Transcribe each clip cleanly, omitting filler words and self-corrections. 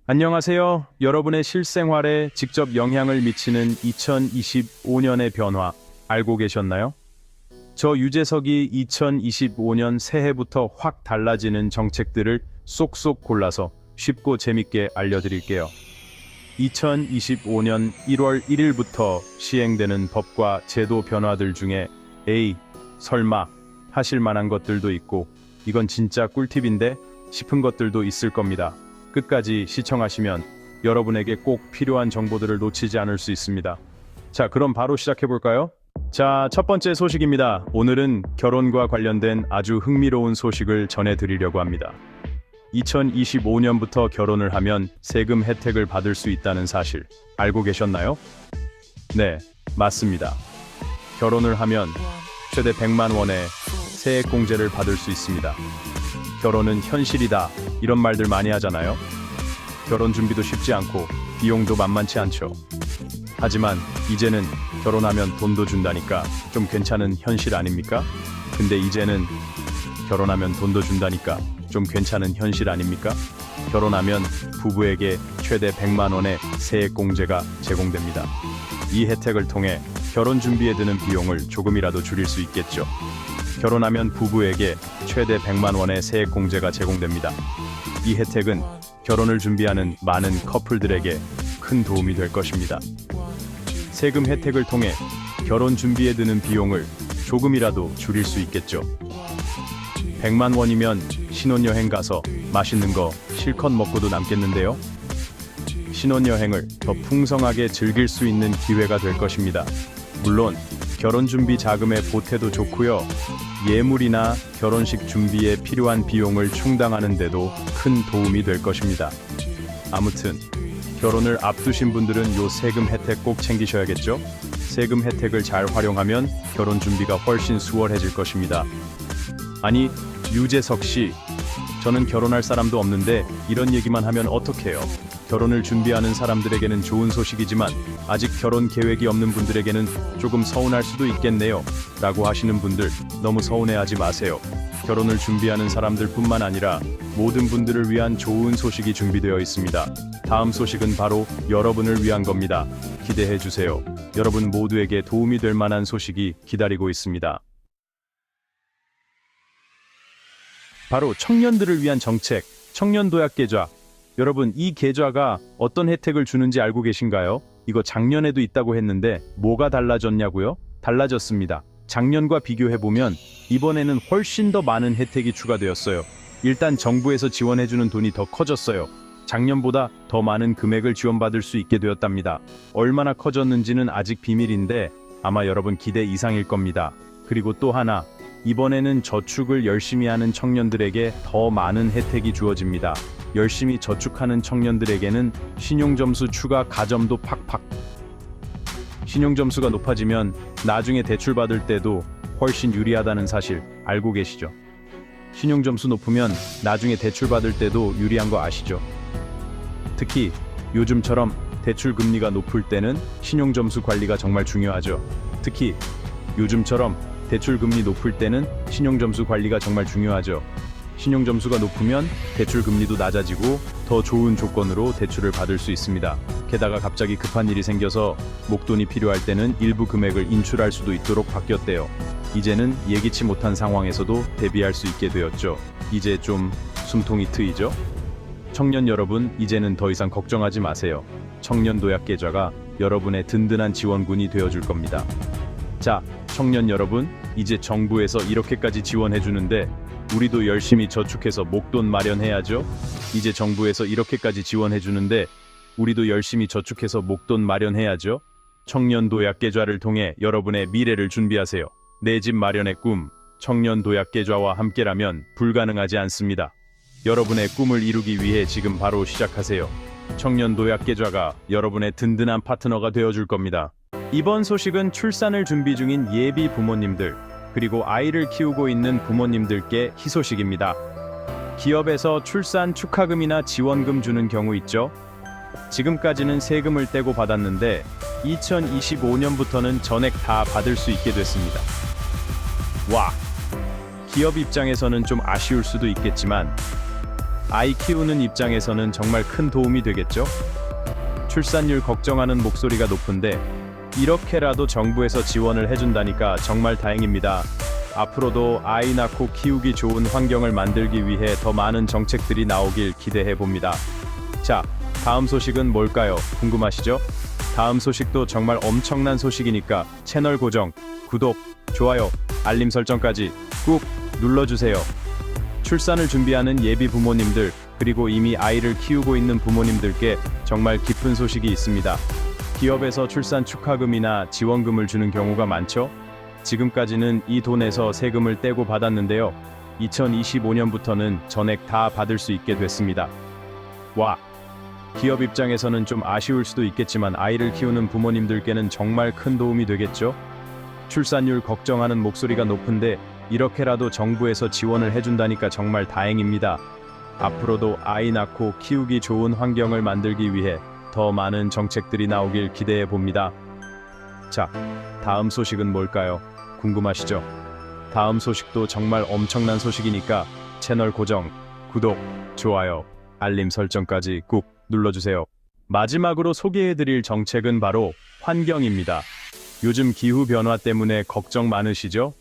안녕하세요. 여러분의 실생활에 직접 영향을 미치는 2025년의 변화 알고 계셨나요? 저 유재석이 2025년 새해부터 확 달라지는 정책들을 쏙쏙 골라서 쉽고 재밌게 알려드릴게요. 2025년 1월 1일부터 시행되는 법과 제도 변화들 중에 에이, 설마 하실 만한 것들도 있고 이건 진짜 꿀팁인데 싶은 것들도 있을 겁니다. 끝까지 시청하시면 여러분에게 꼭 필요한 정보들을 놓치지 않을 수 있습니다. 자, 그럼 바로 시작해볼까요? 자, 첫 번째 소식입니다. 오늘은 결혼과 관련된 아주 흥미로운 소식을 전해드리려고 합니다. 2025년부터 결혼을 하면 세금 혜택을 받을 수 있다는 사실 알고 계셨나요? 네, 맞습니다. 결혼을 하면 최대 100만 원의 세액공제를 받을 수 있습니다. 결혼은 현실이다, 이런 말들 많이 하잖아요. 결혼 준비도 쉽지 않고 비용도 만만치 않죠. 하지만 이제는 결혼하면 돈도 준다니까 좀 괜찮은 현실 아닙니까? 근데 이제는 결혼하면 돈도 준다니까 좀 괜찮은 현실 아닙니까? 결혼하면 부부에게 최대 100만 원의 세액공제가 제공됩니다. 이 혜택을 통해 결혼 준비에 드는 비용을 조금이라도 줄일 수 있겠죠. 결혼하면 부부에게 최대 100만 원의 세액공제가 제공됩니다. 이 혜택은 결혼을 준비하는 많은 커플들에게 큰 도움이 될 것입니다. 세금 혜택을 통해 결혼 준비에 드는 비용을 조금이라도 줄일 수 있겠죠. 100만 원이면 신혼여행 가서 맛있는 거 실컷 먹고도 남겠는데요. 신혼여행을 더 풍성하게 즐길 수 있는 기회가 될 것입니다. 물론 결혼 준비 자금의 보태도 좋고요. 예물이나 결혼식 준비에 필요한 비용을 충당하는 데도 큰 도움이 될 것입니다. 아무튼 결혼을 앞두신 분들은 요 세금 혜택 꼭 챙기셔야겠죠? 세금 혜택을 잘 활용하면 결혼 준비가 훨씬 수월해질 것입니다. 아니, 유재석 씨, 저는 결혼할 사람도 없는데 이런 얘기만 하면 어떡해요? 결혼을 준비하는 사람들에게는 좋은 소식이지만 아직 결혼 계획이 없는 분들에게는 조금 서운할 수도 있겠네요. 라고 하시는 분들 너무 서운해하지 마세요. 결혼을 준비하는 사람들 뿐만 아니라 모든 분들을 위한 좋은 소식이 준비되어 있습니다. 다음 소식은 바로 여러분을 위한 겁니다. 기대해 주세요. 여러분 모두에게 도움이 될 만한 소식이 기다리고 있습니다. 바로 청년들을 위한 정책, 청년도약계좌. 여러분, 이 계좌가 어떤 혜택을 주는지 알고 계신가요? 이거 작년에도 있다고 했는데 뭐가 달라졌냐고요? 달라졌습니다. 작년과 비교해보면 이번에는 훨씬 더 많은 혜택이 추가되었어요. 일단 정부에서 지원해주는 돈이 더 커졌어요. 작년보다 더 많은 금액을 지원받을 수 있게 되었답니다. 얼마나 커졌는지는 아직 비밀인데 아마 여러분 기대 이상일 겁니다. 그리고 또 하나, 이번에는 저축을 열심히 하는 청년들에게 더 많은 혜택이 주어집니다. 열심히 저축하는 청년들에게는 신용점수 추가 가점도 팍팍. 신용점수가 높아지면 나중에 대출 받을 때도 훨씬 유리하다는 사실 알고 계시죠? 신용점수 높으면 나중에 대출 받을 때도 유리한 거 아시죠? 특히 요즘처럼 대출 금리가 높을 때는 신용점수 관리가 정말 중요하죠. 특히 요즘처럼 대출 금리 높을 때는 신용점수 관리가 정말 중요하죠. 신용점수가 높으면 대출 금리도 낮아지고 더 좋은 조건으로 대출을 받을 수 있습니다. 게다가 갑자기 급한 일이 생겨서 목돈이 필요할 때는 일부 금액을 인출할 수도 있도록 바뀌었대요. 이제는 예기치 못한 상황에서도 대비할 수 있게 되었죠. 이제 좀 숨통이 트이죠? 청년 여러분, 이제는 더 이상 걱정하지 마세요. 청년도약계좌가 여러분의 든든한 지원군이 되어줄 겁니다. 자, 청년 여러분, 이제 정부에서 이렇게까지 지원해주는데 우리도 열심히 저축해서 목돈 마련해야죠. 이제 정부에서 이렇게까지 지원해주는데 우리도 열심히 저축해서 목돈 마련해야죠. 청년도약계좌를 통해 여러분의 미래를 준비하세요. 내 집 마련의 꿈, 청년도약계좌와 함께라면 불가능하지 않습니다. 여러분의 꿈을 이루기 위해 지금 바로 시작하세요. 청년도약계좌가 여러분의 든든한 파트너가 되어줄 겁니다. 이번 소식은 출산을 준비 중인 예비 부모님들, 그리고 아이를 키우고 있는 부모님들께 희소식입니다. 기업에서 출산 축하금이나 지원금 주는 경우 있죠? 지금까지는 세금을 떼고 받았는데 2025년부터는 전액 다 받을 수 있게 됐습니다. 와! 기업 입장에서는 좀 아쉬울 수도 있겠지만 아이 키우는 입장에서는 정말 큰 도움이 되겠죠? 출산율 걱정하는 목소리가 높은데 이렇게라도 정부에서 지원을 해준다니까 정말 다행입니다. 앞으로도 아이 낳고 키우기 좋은 환경을 만들기 위해 더 많은 정책들이 나오길 기대해 봅니다. 자, 다음 소식은 뭘까요? 궁금하시죠? 다음 소식도 정말 엄청난 소식이니까 채널 고정, 구독, 좋아요, 알림 설정까지 꾹 눌러주세요. 출산을 준비하는 예비 부모님들, 그리고 이미 아이를 키우고 있는 부모님들께 정말 기쁜 소식이 있습니다. 기업에서 출산 축하금이나 지원금을 주는 경우가 많죠? 지금까지는 이 돈에서 세금을 떼고 받았는데요. 2025년부터는 전액 다 받을 수 있게 됐습니다. 와! 기업 입장에서는 좀 아쉬울 수도 있겠지만 아이를 키우는 부모님들께는 정말 큰 도움이 되겠죠? 출산율 걱정하는 목소리가 높은데 이렇게라도 정부에서 지원을 해준다니까 정말 다행입니다. 앞으로도 아이 낳고 키우기 좋은 환경을 만들기 위해 더 많은 정책들이 나오길 기대해 봅니다. 자, 다음 소식은 뭘까요? 궁금하시죠? 다음 소식도 정말 엄청난 소식이니까 채널 고정, 구독, 좋아요, 알림 설정까지 꾹 눌러주세요. 마지막으로 소개해드릴 정책은 바로 환경입니다. 요즘 기후 변화 때문에 걱정 많으시죠?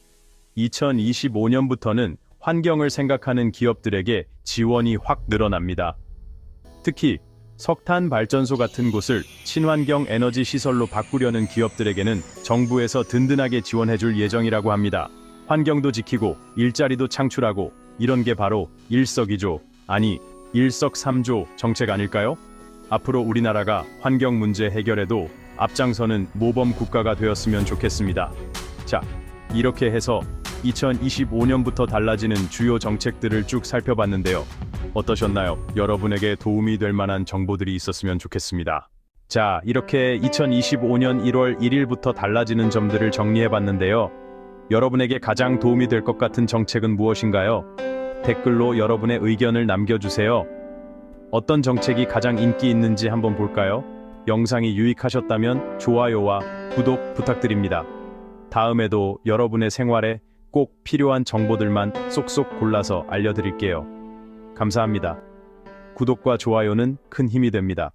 2025년부터는 환경을 생각하는 기업들에게 지원이 확 늘어납니다. 특히 석탄 발전소 같은 곳을 친환경 에너지 시설로 바꾸려는 기업들에게는 정부에서 든든하게 지원해줄 예정이라고 합니다. 환경도 지키고 일자리도 창출하고 이런 게 바로 일석이조, 아니 일석삼조 정책 아닐까요? 앞으로 우리나라가 환경 문제 해결에도 앞장서는 모범 국가가 되었으면 좋겠습니다. 자, 이렇게 해서 2025년부터 달라지는 주요 정책들을 쭉 살펴봤는데요. 어떠셨나요? 여러분에게 도움이 될 만한 정보들이 있었으면 좋겠습니다. 자, 이렇게 2025년 1월 1일부터 달라지는 점들을 정리해봤는데요. 여러분에게 가장 도움이 될 것 같은 정책은 무엇인가요? 댓글로 여러분의 의견을 남겨주세요. 어떤 정책이 가장 인기 있는지 한번 볼까요? 영상이 유익하셨다면 좋아요와 구독 부탁드립니다. 다음에도 여러분의 생활에 꼭 필요한 정보들만 쏙쏙 골라서 알려드릴게요. 감사합니다. 구독과 좋아요는 큰 힘이 됩니다.